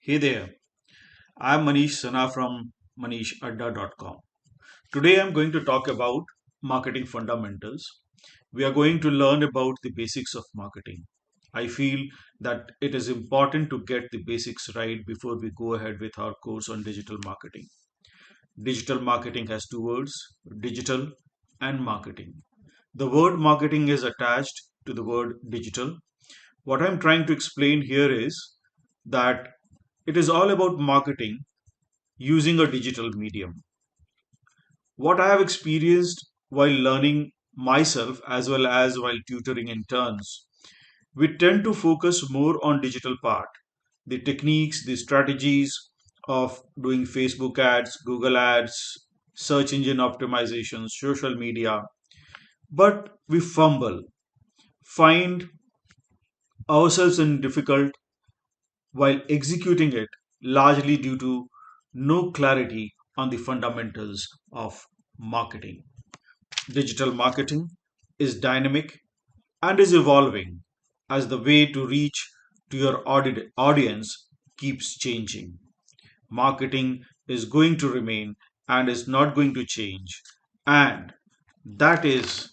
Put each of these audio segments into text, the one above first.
Hey there, I'm Manish Sana from manishadda.com. Today I'm going to talk about marketing fundamentals. We are going to learn about the basics of marketing. I feel that it is important to get the basics right before we go ahead with our course on digital marketing. Digital marketing has two words, digital and marketing. The word marketing is attached to the word digital. What I'm trying to explain here is that it is all about marketing using a digital medium. What I have experienced while learning myself as well as while tutoring interns, we tend to focus more on digital part, the techniques, the strategies of doing Facebook ads, Google ads, search engine optimization, social media, but we fumble, find ourselves in difficult while executing it largely due to no clarity on the fundamentals of marketing. Digital marketing is dynamic and is evolving as the way to reach to your audience keeps changing. Marketing is going to remain and is not going to change. And that is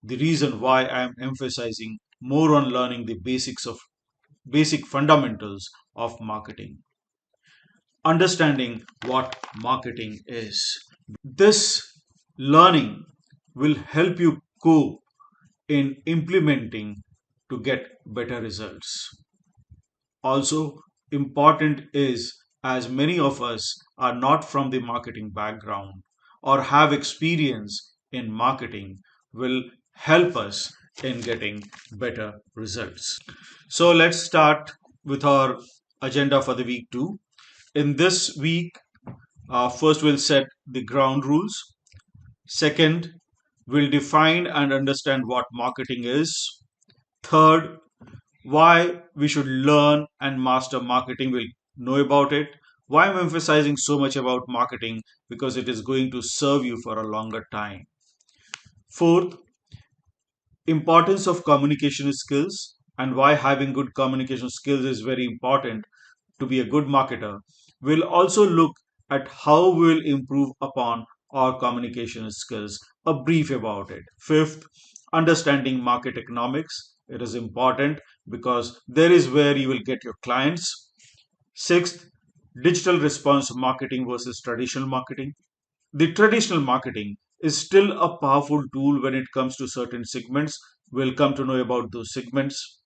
the reason why I am emphasizing more on learning the basic fundamentals of marketing. Understanding what marketing is. This learning will help you cope in implementing to get better results. Also, important is as many of us are not from the marketing background or have experience in marketing, will help us in getting better results. So, let's start with our agenda for the week 2. In this week, first we'll set the ground rules. Second, we'll define and understand what marketing is. Third, why we should learn and master marketing. We'll know about it. Why I'm emphasizing so much about marketing? Because it is going to serve you for a longer time. Fourth, importance of communication skills and why having good communication skills is very important to be a good marketer. We'll also look at how we'll improve upon our communication skills, a brief about it. Fifth, understanding market economics. It is important because there is where you will get your clients. Sixth, digital response marketing versus traditional marketing. The traditional marketing is still a powerful tool when it comes to certain segments. We'll come to know about those segments.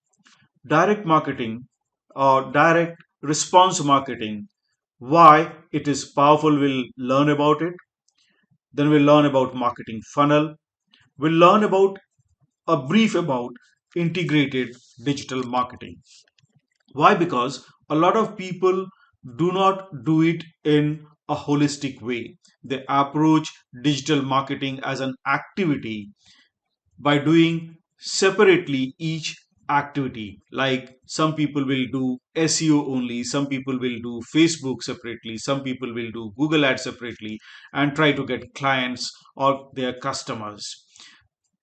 Direct marketing or direct response marketing, why it is powerful, we'll learn about it. Then we'll learn about marketing funnel. We'll learn about a brief about integrated digital marketing. Why? Because a lot of people do not do it in a holistic way. They approach digital marketing as an activity by doing separately each activity. Like some people will do SEO only, some people will do Facebook separately, some people will do Google Ads separately and try to get clients or their customers.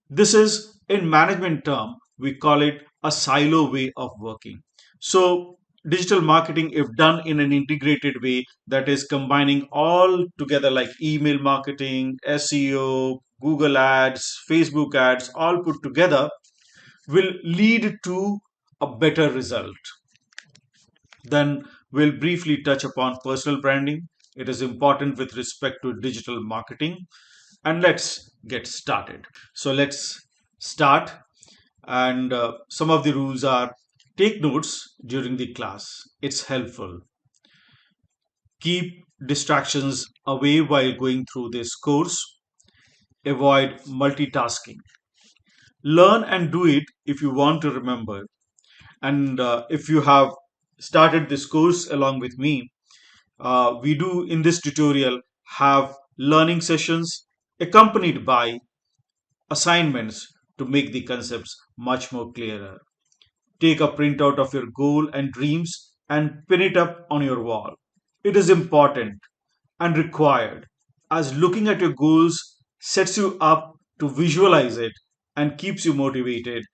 This is in management term, we call it a silo way of working. So digital marketing, if done in an integrated way, that is combining all together like email marketing, SEO, Google ads, Facebook ads, all put together, will lead to a better result. Then we'll briefly touch upon personal branding. It is important with respect to digital marketing. And let's get started. So let's start. And some of the rules are: take notes during the class, it's helpful. Keep distractions away while going through this course. Avoid multitasking. Learn and do it if you want to remember. And if you have started this course along with me, we do in this tutorial have learning sessions accompanied by assignments to make the concepts much more clearer. Take a printout of your goal and dreams and pin it up on your wall. It is important and required as looking at your goals sets you up to visualize it and keeps you motivated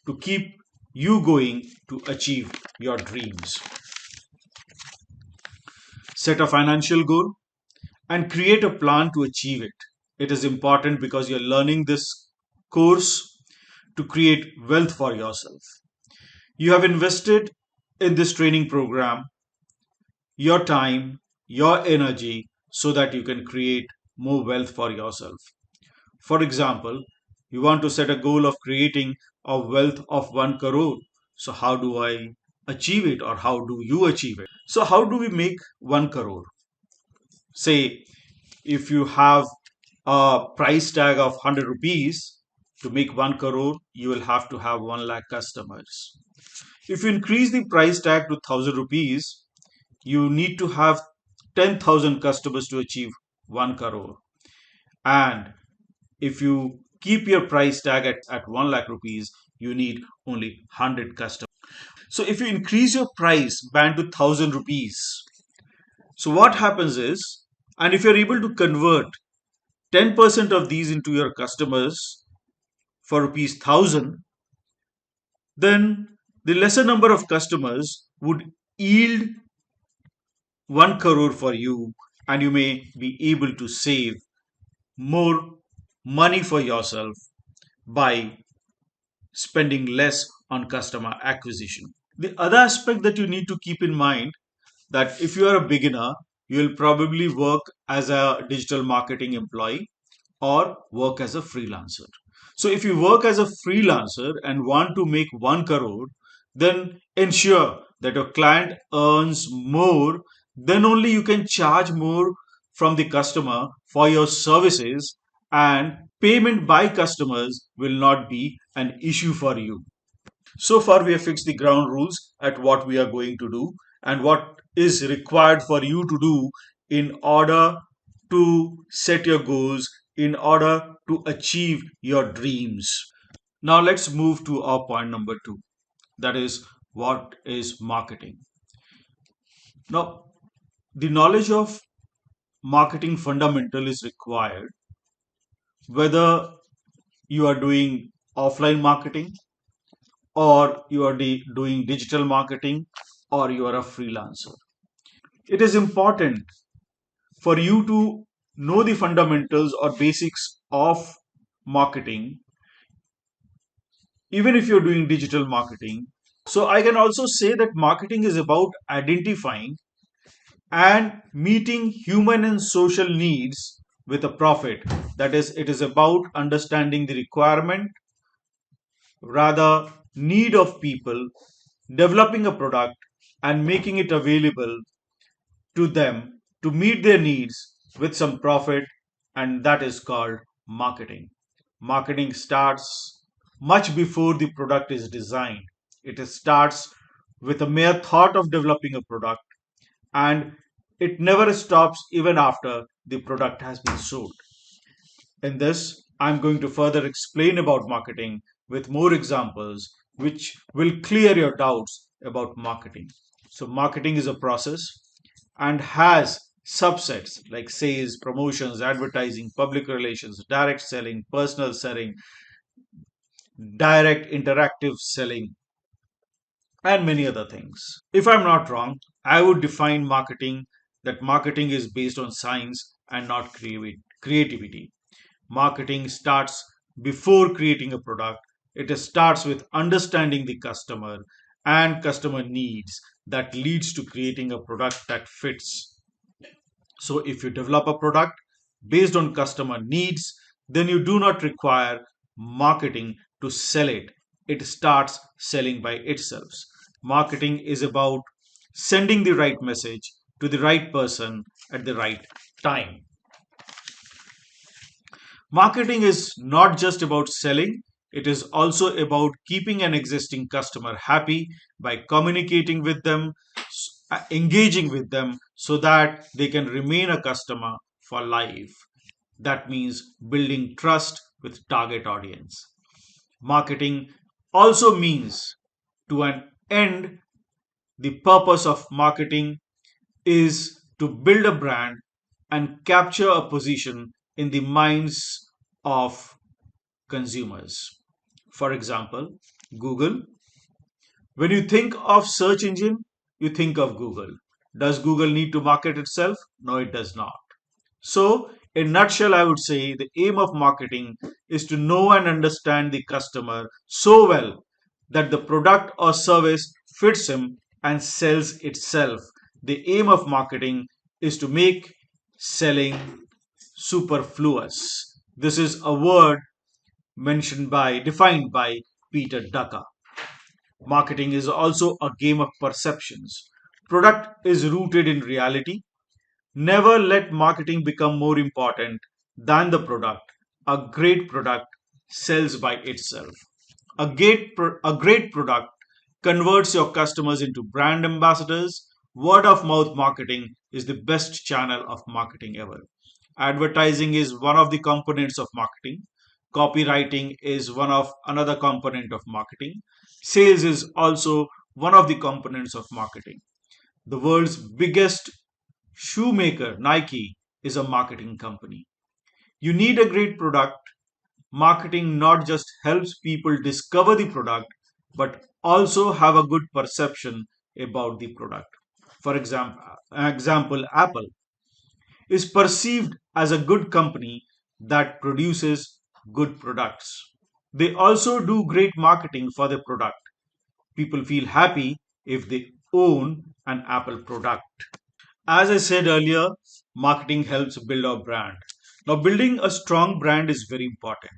to keep you going to achieve your dreams. set a financial goal, and create a plan to achieve it. It is important because you're learning this course to create wealth for yourself. You have invested in this training program your time, your energy, so that you can create more wealth for yourself. For example, you want to set a goal of creating a wealth of 1 crore. So, how do I achieve it, or how do you achieve it? So, how do we make 1 crore? Say, if you have a price tag of 100 rupees, to make 1 crore, you will have to have 1 lakh customers. If you increase the price tag to 1000 rupees, you need to have 10,000 customers to achieve 1 crore. And if you keep your price tag at 1 lakh rupees, you need only 100 customers. So if you increase your price band to 1000 rupees, so what happens is, and if you're able to convert 10% of these into your customers for rupees 1000, then the lesser number of customers would yield 1 crore for you, and you may be able to save more money for yourself by spending less on customer acquisition. The other aspect that you need to keep in mind, that if you are a beginner, you will probably work as a digital marketing employee or work as a freelancer. So if you work as a freelancer and want to make 1 crore, then ensure that your client earns more, then only you can charge more from the customer for your services, and payment by customers will not be an issue for you. So far, we have fixed the ground rules at what we are going to do and what is required for you to do in order to set your goals, in order to achieve your dreams. Now, let's move to our point number two, that is, what is marketing? Now, the knowledge of marketing fundamental is required whether you are doing offline marketing, or you are doing digital marketing, or you are a freelancer. It is important for you to know the fundamentals or basics of marketing, even if you're doing digital marketing. So, I can also say that marketing is about identifying and meeting human and social needs with a profit. That is, it is about understanding the requirement, rather, need of people, developing a product and making it available to them to meet their needs with some profit, and that is called marketing. Marketing starts much before the product is designed. It starts with a mere thought of developing a product, and it never stops even after the product has been sold. In this, I'm going to further explain about marketing with more examples which will clear your doubts about marketing. So, marketing is a process and has subsets like sales, promotions, advertising, public relations, direct selling, personal selling, direct interactive selling, and many other things. If I'm not wrong, I would define marketing that marketing is based on science and not creativity. Marketing starts before creating a product. It starts with understanding the customer and customer needs that leads to creating a product that fits. So, if you develop a product based on customer needs, then you do not require marketing to sell it. It starts selling by itself. Marketing is about sending the right message to the right person at the right time. Marketing is not just about selling, it is also about keeping an existing customer happy by communicating with them, engaging with them so that they can remain a customer for life. That means building trust with target audience. Marketing also means, to an end, the purpose of marketing is to build a brand and capture a position in the minds of consumers. For example, Google. When you think of search engine, you think of Google. Does Google need to market itself? No, it does not. So, in nutshell, I would say the aim of marketing is to know and understand the customer so well that the product or service fits him and sells itself. The aim of marketing is to make selling superfluous. This is a word defined by Peter Drucker. Marketing is also a game of perceptions. Product is rooted in reality. Never let marketing become more important than the product. A great product sells by itself. A great product converts your customers into brand ambassadors. Word of mouth marketing is the best channel of marketing ever. Advertising is one of the components of marketing. Copywriting is one of another component of marketing. Sales is also one of the components of marketing. The world's biggest shoemaker, Nike, is a marketing company. You need a great product. Marketing not just helps people discover the product, but also have a good perception about the product. For example, Apple is perceived as a good company that produces good products. They also do great marketing for their product. People feel happy if they own an Apple product. As I said earlier, marketing helps build our brand. Now, building a strong brand is very important.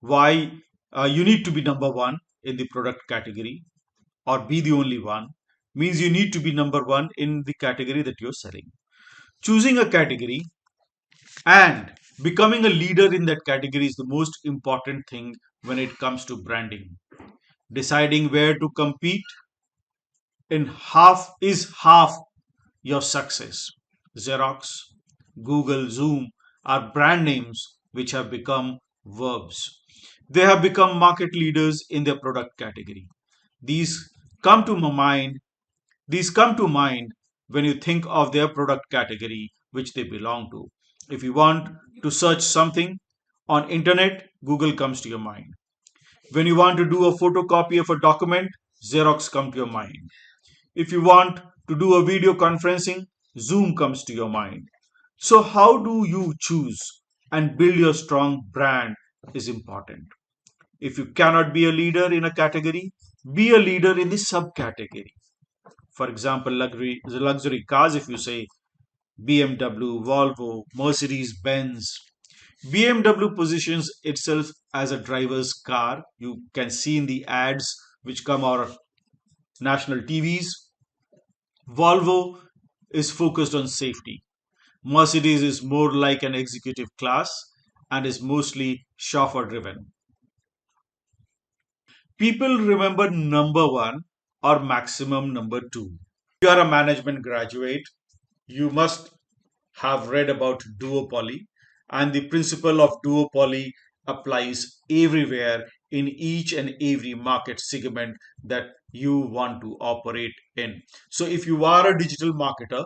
Why? You need to be number one in the product category or be the only one means you need to be number one in the category that you're selling. Choosing a category and becoming a leader in that category is the most important thing when it comes to branding. Deciding where to compete in half your success. Xerox, Google, Zoom are brand names which have become verbs. They have become market leaders in their product category. These come to my mind. These come to mind when you think of their product category which they belong to. If you want to search something on internet, Google comes to your mind. When you want to do a photocopy of a document, Xerox comes to your mind. If you want to do a video conferencing, Zoom comes to your mind. So, how do you choose and build your strong brand is important. If you cannot be a leader in a category, be a leader in the subcategory. For example, luxury cars, if you say BMW, Volvo, Mercedes Benz. BMW positions itself as a driver's car. You can see in the ads which come out of national TVs. Volvo is focused on safety. Mercedes is more like an executive class and is mostly chauffeur driven. People remember number one or maximum number two. If you are a management graduate, you must have read about duopoly, and the principle of duopoly applies everywhere in each and every market segment that you want to operate in. So, if you are a digital marketer,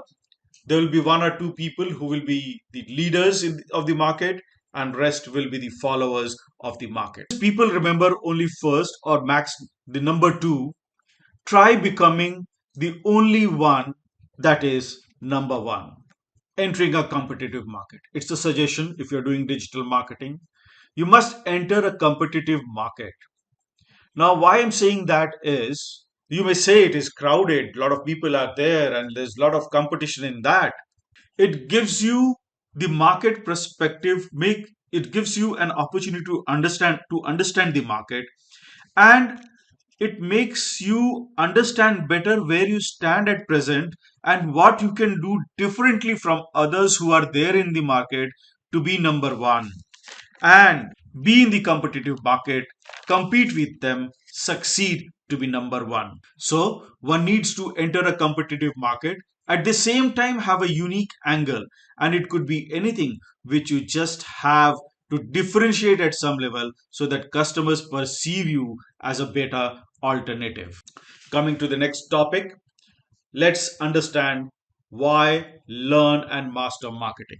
there will be one or two people who will be the leaders of the market and rest will be the followers of the market. People remember only first or max the number two. Try becoming the only one that is number one. Entering a competitive market, it's a suggestion. If you're doing digital marketing, you must enter a competitive market. Now, why I'm saying that is, you may say it is crowded, a lot of people are there and there's a lot of competition in that. It gives you the market perspective, make it gives you an opportunity to understand the market, and it makes you understand better where you stand at present and what you can do differently from others who are there in the market to be number one and be in the competitive market, compete with them, succeed to be number one. So, one needs to enter a competitive market, at the same time, have a unique angle, and it could be anything which you just have to differentiate at some level so that customers perceive you as a better alternative. Coming to the next topic, let's understand why learn and master marketing.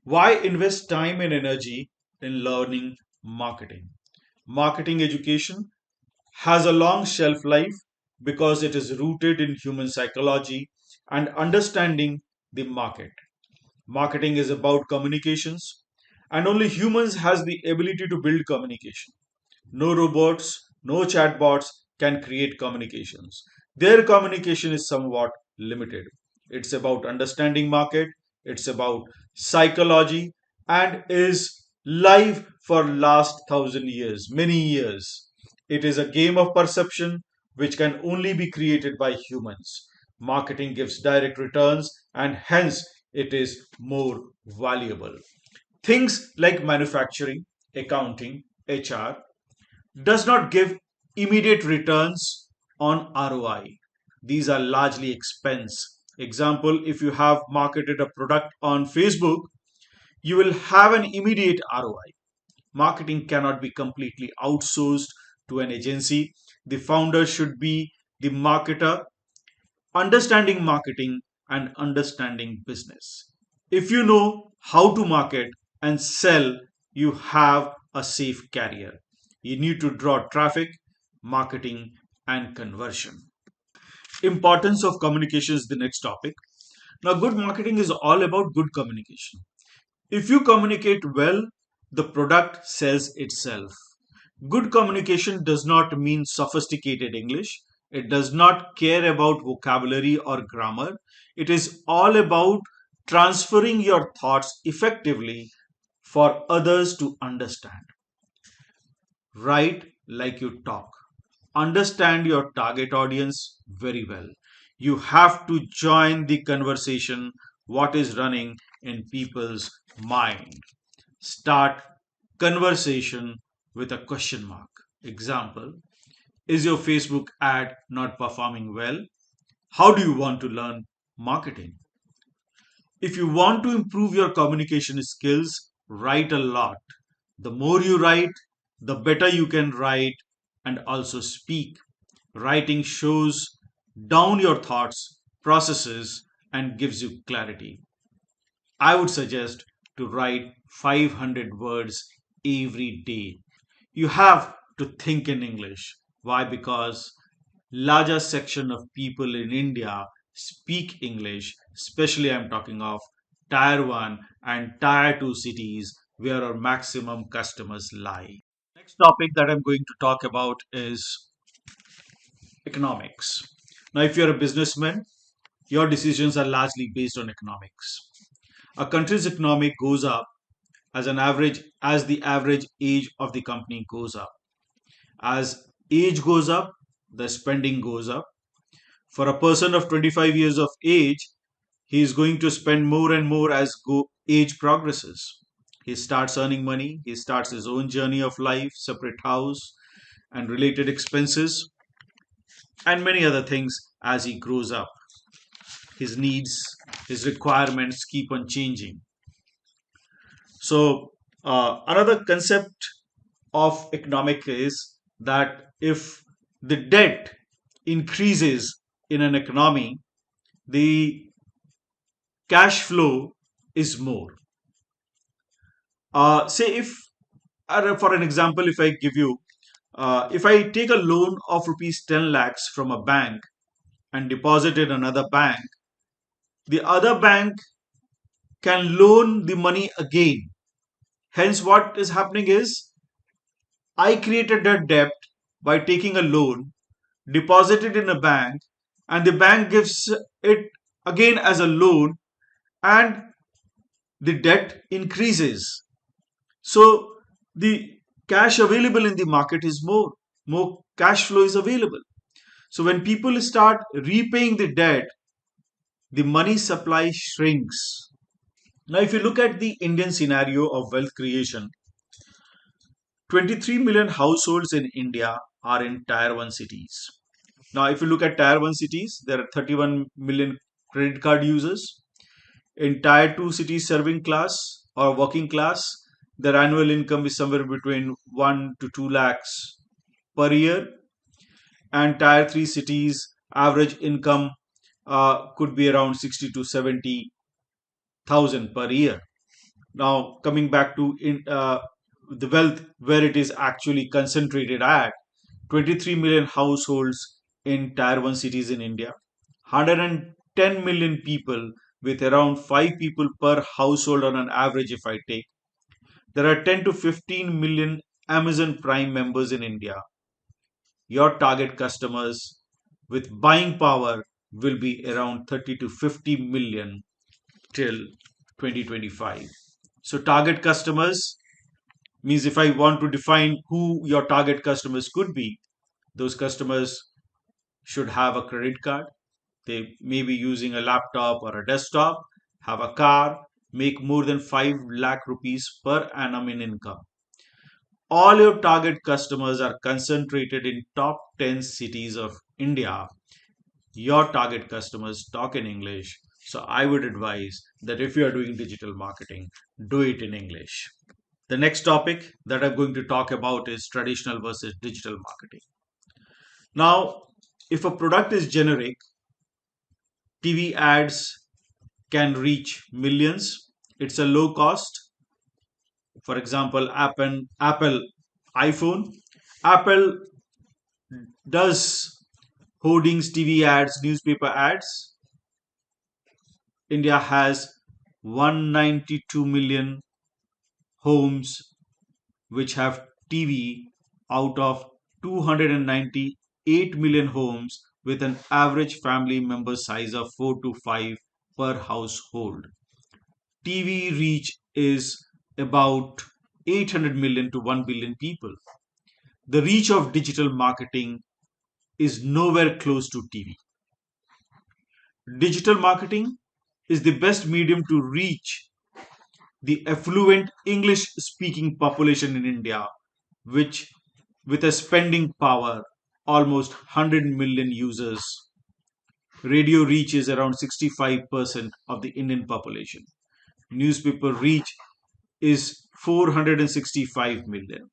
Why invest time and energy in learning marketing? Marketing education has a long shelf life because it is rooted in human psychology and understanding the market. Marketing is about communications, and only humans has the ability to build communication. No robots, no chatbots can create communications. Their communication is somewhat limited. It's about understanding market, it's about psychology, and is live for last 1,000 years, many years. It is a game of perception which can only be created by humans. Marketing gives direct returns and hence it is more valuable. Things like manufacturing, accounting, HR does not give immediate returns on ROI. These are largely expense. Example, if you have marketed a product on Facebook, you will have an immediate ROI. Marketing cannot be completely outsourced to an agency. The founder should be the marketer, understanding marketing and understanding business. If you know how to market and sell, you have a safe career. You need to draw traffic, marketing, and conversion. Importance of communication is the next topic. Now, good marketing is all about good communication. If you communicate well, the product sells itself. Good communication does not mean sophisticated English. It does not care about vocabulary or grammar. It is all about transferring your thoughts effectively for others to understand. Write like you talk. Understand your target audience very well. You have to join the conversation, what is running in people's mind. Start conversation with a question mark. Example, is your Facebook ad not performing well? How do you want to learn marketing? If you want to improve your communication skills, write a lot. The more you write, the better you can write and also speak. Writing shows down your thoughts, processes, and gives you clarity. I would suggest to write 500 words every day. You have to think in English. Why? Because larger section of people in India speak English, especially I'm talking of tier 1 and tier 2 cities where our maximum customers lie. Next topic that I'm going to talk about is economics. Now, if you're a businessman, your decisions are largely based on economics. A country's economic goes up as the average age of the company goes up. As age goes up, the spending goes up. For a person of 25 years of age, he is going to spend more and more as age progresses. He starts earning money, he starts his own journey of life, separate house and related expenses, and many other things as he grows up. His needs, his requirements keep on changing. So, another concept of economic is that if the debt increases in an economy, the cash flow is more. Say if, for an example, if I give you, if I take a loan of rupees 10 lakhs from a bank and deposit it in another bank, the other bank can loan the money again. Hence, what is happening is I created that debt by taking a loan, deposit it in a bank, and the bank gives it again as a loan, and the debt increases. So the cash available in the market is more cash flow is available. So when people start repaying the debt, the money supply shrinks. Now, if you look at the Indian scenario of wealth creation, 23 million households in India are in tier 1 cities. Now, if you look at tier 1 cities, there are 31 million credit card users. In tier 2 cities serving class or working class, their annual income is somewhere between 1 to 2 lakhs per year. And tier 3 cities, average income could be around 60 to 70,000 per year. Now, coming back to the wealth where it is actually concentrated at, 23 million households in Tier 1 cities in India, 110 million people with around 5 people per household on an average if I take. There are 10 to 15 million Amazon Prime members in India. Your target customers with buying power will be around 30 to 50 million till 2025. So target customers means if I want to define who your target customers could be, those customers should have a credit card. They may be using a laptop or a desktop, have a car, make more than 5 lakh rupees per annum in income. All your target customers are concentrated in top 10 cities of India. Your target customers talk in English. So I would advise that if you are doing digital marketing, do it in English. The next topic that I'm going to talk about is traditional versus digital marketing. Now, if a product is generic, TV ads can reach millions. It's a low cost. For example, Apple iPhone. Apple does hoardings, TV ads, newspaper ads. India has 192 million homes which have TV out of 298 million homes with an average family member size of 4 to 5 per household. TV reach is about 800 million to 1 billion people. The reach of digital marketing is nowhere close to TV. Digital marketing is the best medium to reach the affluent English speaking population in India, which with a spending power almost 100 million users. Radio reach is around 65% of the Indian population. Newspaper reach is 465 million.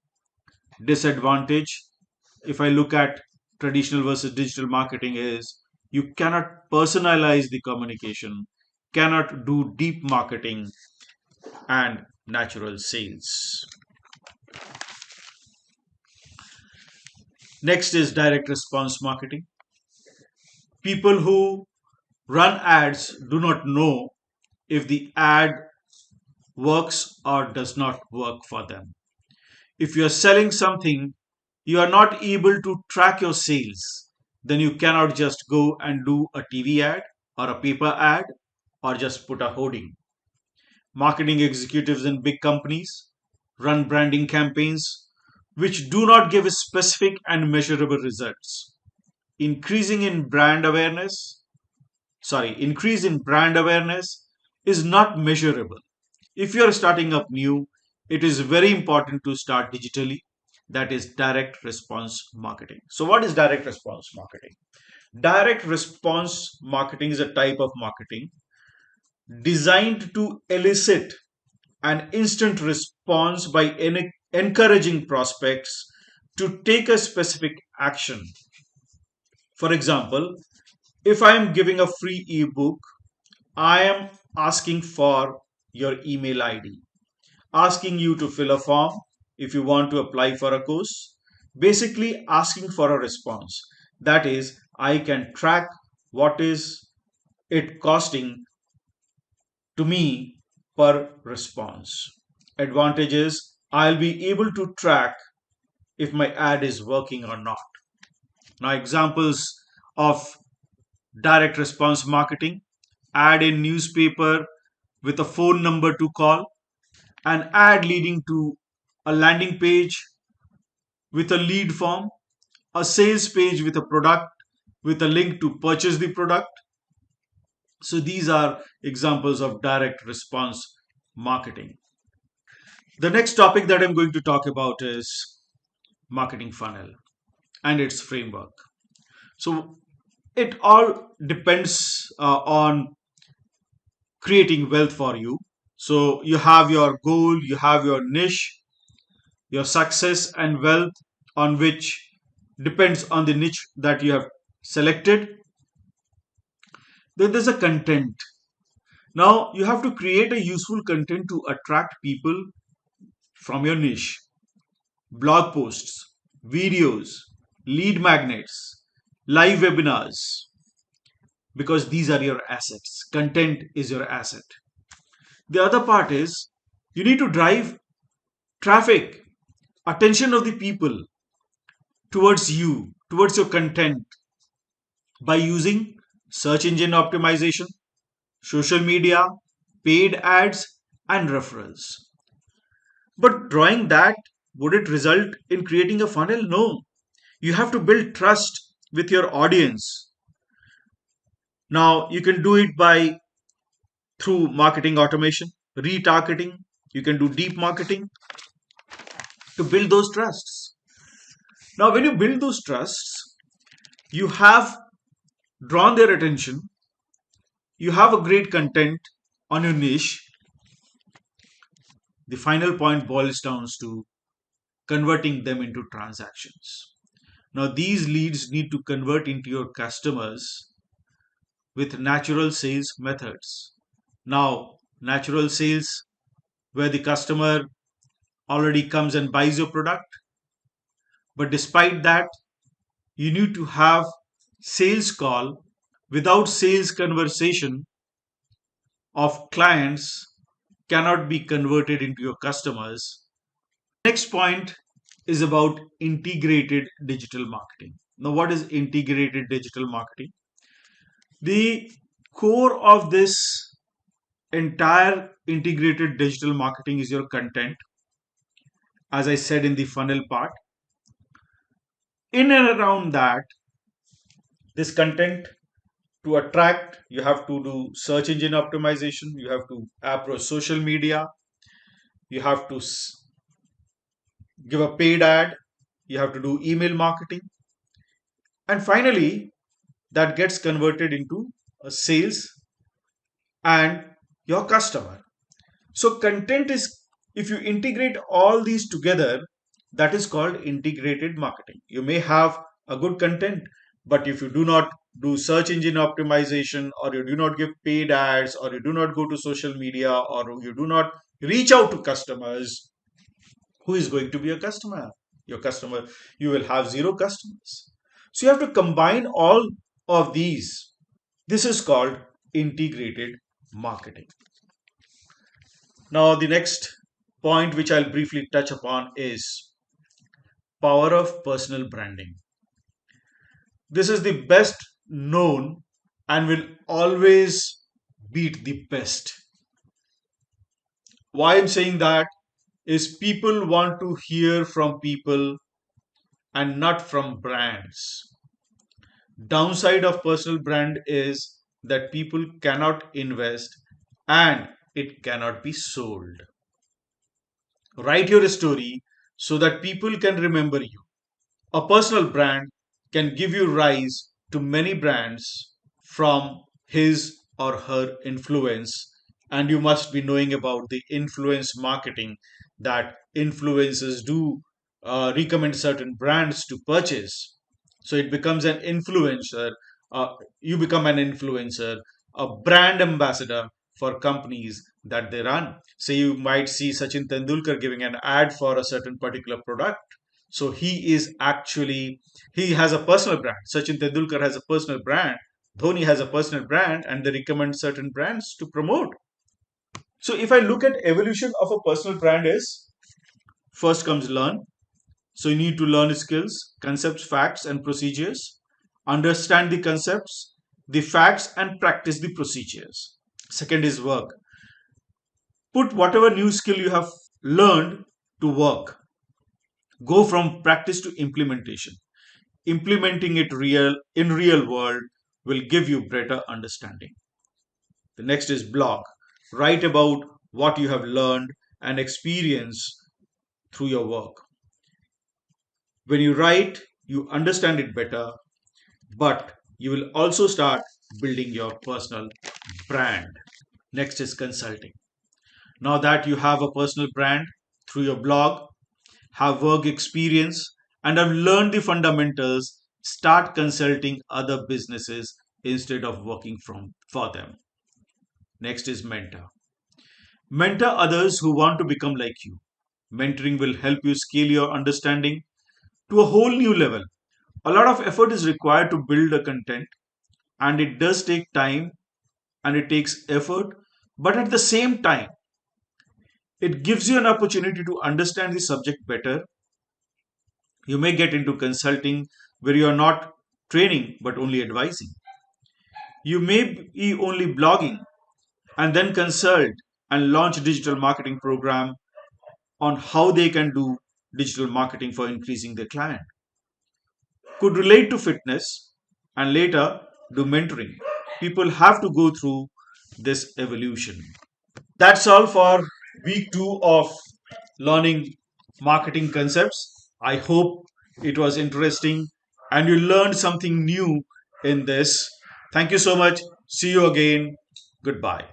Disadvantage, if I look at traditional versus digital marketing, is you cannot personalize the communication, cannot do deep marketing and natural sales. Next is direct response marketing. People who run ads do not know if the ad works or does not work for them. If you are selling something, you are not able to track your sales, then you cannot just go and do a TV ad or a paper ad or just put a hoarding. Marketing executives in big companies run branding campaigns which do not give specific and measurable results. Increasing in brand awareness, Increase in brand awareness is not measurable. If you are starting up new, it is very important to start digitally. That is direct response marketing. So, what is direct response marketing? Direct response marketing is a type of marketing designed to elicit an instant response by encouraging prospects to take a specific action. For example, if I am giving a free ebook, I am asking for your email ID, asking you to fill a form if you want to apply for a course, basically asking for a response. That is, I can track what is it costing to me per response. Advantage is I'll be able to track if my ad is working or not. Now, examples of direct response marketing: ad in newspaper with a phone number to call, an ad leading to a landing page with a lead form, a sales page with a product with a link to purchase the product. So these are examples of direct response marketing. The next topic that I'm going to talk about is marketing funnel and its framework. So it all depends on creating wealth for you. So you have your goal, you have your niche, your success and wealth, on which depends on the niche that you have selected. Then there's a content. Now you have to create a useful content to attract people from your niche. Blog posts, videos, lead magnets, live webinars, because these are your assets. Content is your asset. The other part is you need to drive traffic, attention of the people towards you, towards your content by using search engine optimization, social media, paid ads, and referrals. But drawing that, would it result in creating a funnel? No. You have to build trust with your audience. Now, you can do it by through marketing automation, retargeting. You can do deep marketing to build those trusts. Now, when you build those trusts, you have drawn their attention, you have a great content on your niche. The final point boils down to converting them into transactions. Now, these leads need to convert into your customers with natural sales methods. Now, natural sales where the customer already comes and buys your product, but despite that, you need to have sales call. Without sales conversation of clients cannot be converted into your customers. Next point is about integrated digital marketing. Now, what is integrated digital marketing? The core of this entire integrated digital marketing is your content, as I said in the funnel part. In and around that, this content, to attract, you have to do search engine optimization, you have to approach social media, you have to give a paid ad, you have to do email marketing, and finally, that gets converted into a sales and your customer. So, content is, if you integrate all these together, that is called integrated marketing. You may have a good content, but if you do not do search engine optimization, or you do not give paid ads, or you do not go to social media, or you do not reach out to customers, who is going to be a customer? Your customer, you will have zero customers. So you have to combine all of these. This is called integrated marketing. Now, the next point which I'll briefly touch upon is power of personal branding. This is the best known and will always beat the best. Why I'm saying that is people want to hear from people and not from brands. Downside of personal brand is that people cannot invest and it cannot be sold. Write your story so that people can remember you. A personal brand can give you rise to many brands from his or her influence, and you must be knowing about the influence marketing, that influencers do recommend certain brands to purchase. So it becomes an influencer. You become an influencer, a brand ambassador for companies that they run. So you might see Sachin Tendulkar giving an ad for a certain particular product. So he has a personal brand. Sachin Tendulkar has a personal brand. Dhoni has a personal brand, and they recommend certain brands to promote. So if I look at evolution of a personal brand is, first comes learn. So you need to learn skills, concepts, facts, and procedures. Understand the concepts, the facts, and practice the procedures. Second is work. Put whatever new skill you have learned to work. Go from practice to implementation. Implementing it real world will give you better understanding. The next is blog. Write about what you have learned and experienced through your work. When you write, you understand it better, but you will also start building your personal brand. Next is consulting. Now that you have a personal brand through your blog, have work experience, and have learned the fundamentals, start consulting other businesses instead of working for them. Next is mentor. Mentor others who want to become like you. Mentoring will help you scale your understanding to a whole new level. A lot of effort is required to build a content, and it does take time and it takes effort, but at the same time, it gives you an opportunity to understand the subject better. You may get into consulting where you are not training but only advising. You may be only blogging and then consult and launch a digital marketing program on how they can do digital marketing for increasing their client. Could relate to fitness and later do mentoring. People have to go through this evolution. That's all for week 2 of learning marketing concepts. I hope it was interesting and you learned something new in this. Thank you so much. See you again. Goodbye.